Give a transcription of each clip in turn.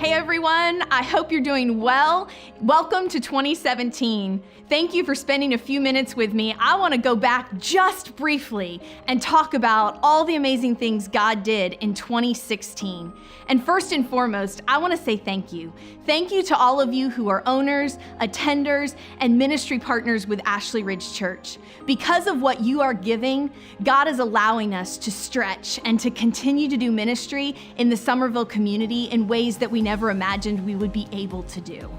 Hey everyone, I hope you're doing well. Welcome to 2017. Thank you for spending a few minutes with me. I want to go back just briefly and talk about all the amazing things God did in 2016. And first and foremost, I want to say thank you. Thank you to all of you who are owners, attenders, and ministry partners with Ashley Ridge Church. Because of what you are giving, God is allowing us to stretch and to continue to do ministry in the Summerville community in ways that we never imagined we would be able to do.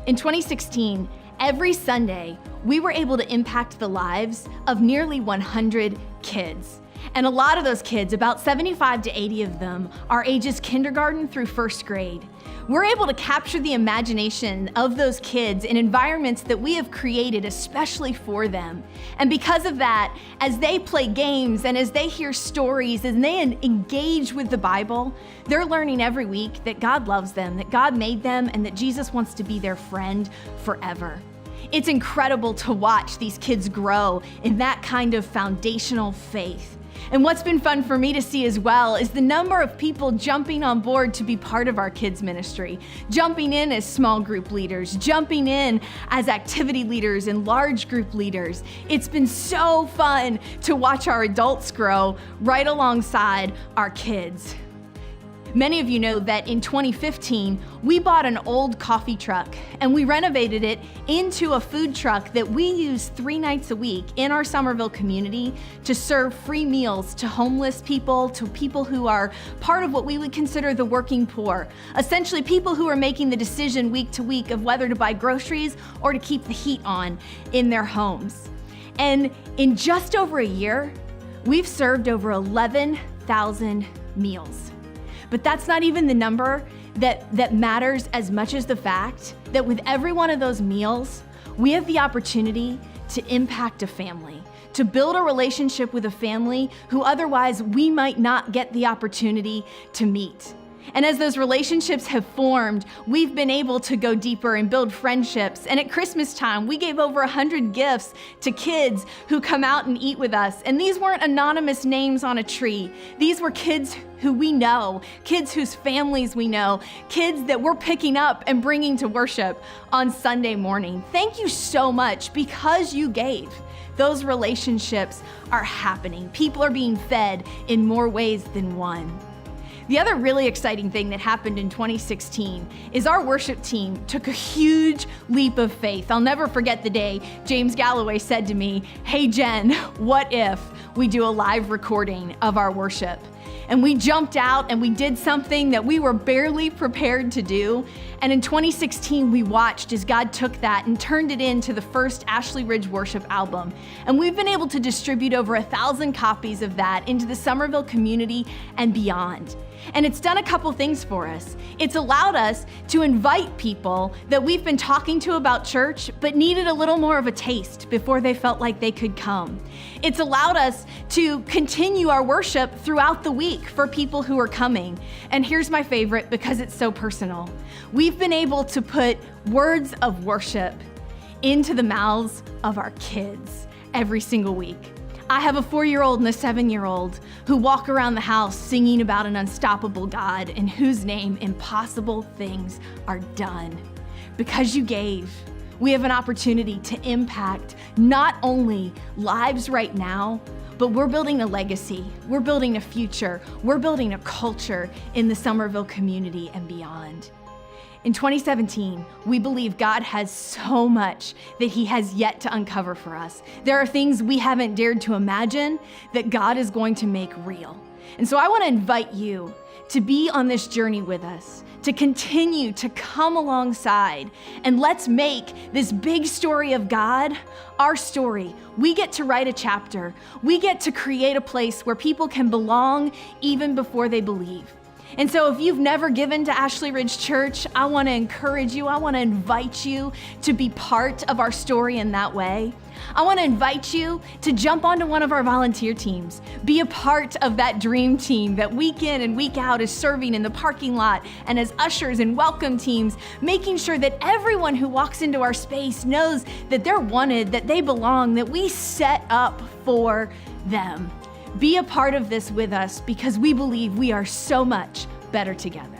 In 2016, every Sunday, we were able to impact the lives of nearly 100 kids. And a lot of those kids, about 75 to 80 of them, are ages kindergarten through first grade. We're able to capture the imagination of those kids in environments that we have created especially for them. And because of that, as they play games and as they hear stories and they engage with the Bible, they're learning every week that God loves them, that God made them, and that Jesus wants to be their friend forever. It's incredible to watch these kids grow in that kind of foundational faith. And what's been fun for me to see as well is the number of people jumping on board to be part of our kids ministry, jumping in as small group leaders, jumping in as activity leaders and large group leaders. It's been so fun to watch our adults grow right alongside our kids. Many of you know that in 2015, we bought an old coffee truck and we renovated it into a food truck that we use 3 nights a week in our Summerville community to serve free meals to homeless people, to people who are part of what we would consider the working poor. Essentially, people who are making the decision week to week of whether to buy groceries or to keep the heat on in their homes. And in just over a year, we've served over 11,000 meals. But that's not even the number that matters as much as the fact that with every one of those meals, we have the opportunity to impact a family, to build a relationship with a family who otherwise we might not get the opportunity to meet. And as those relationships have formed, we've been able to go deeper and build friendships. And at Christmas time, we gave over 100 gifts to kids who come out and eat with us. And these weren't anonymous names on a tree. These were kids who we know, kids whose families we know, kids that we're picking up and bringing to worship on Sunday morning. Thank you so much because you gave. Those relationships are happening. People are being fed in more ways than one. The other really exciting thing that happened in 2016 is our worship team took a huge leap of faith. I'll never forget the day James Galloway said to me, "Hey Jen, what if we do a live recording of our worship?" And we jumped out and we did something that we were barely prepared to do. And in 2016, we watched as God took that and turned it into the first Ashley Ridge worship album. And we've been able to distribute over 1,000 copies of that into the Summerville community and beyond. And it's done a couple things for us. It's allowed us to invite people that we've been talking to about church, but needed a little more of a taste before they felt like they could come. It's allowed us to continue our worship throughout the week for people who are coming. And here's my favorite because it's so personal. We've been able to put words of worship into the mouths of our kids every single week. I have a 4-year-old and a 7-year-old who walk around the house singing about an unstoppable God in whose name impossible things are done. Because you gave, we have an opportunity to impact not only lives right now, but we're building a legacy, we're building a future, we're building a culture in the Summerville community and beyond. In 2017, we believe God has so much that He has yet to uncover for us. There are things we haven't dared to imagine that God is going to make real. And so I want to invite you to be on this journey with us, to continue to come alongside, and let's make this big story of God our story. We get to write a chapter. We get to create a place where people can belong even before they believe. And so if you've never given to Ashley Ridge Church, I want to encourage you, I want to invite you to be part of our story in that way. I want to invite you to jump onto one of our volunteer teams, be a part of that dream team that week in and week out is serving in the parking lot and as ushers and welcome teams, making sure that everyone who walks into our space knows that they're wanted, that they belong, that we set up for them. Be a part of this with us because we believe we are so much better together.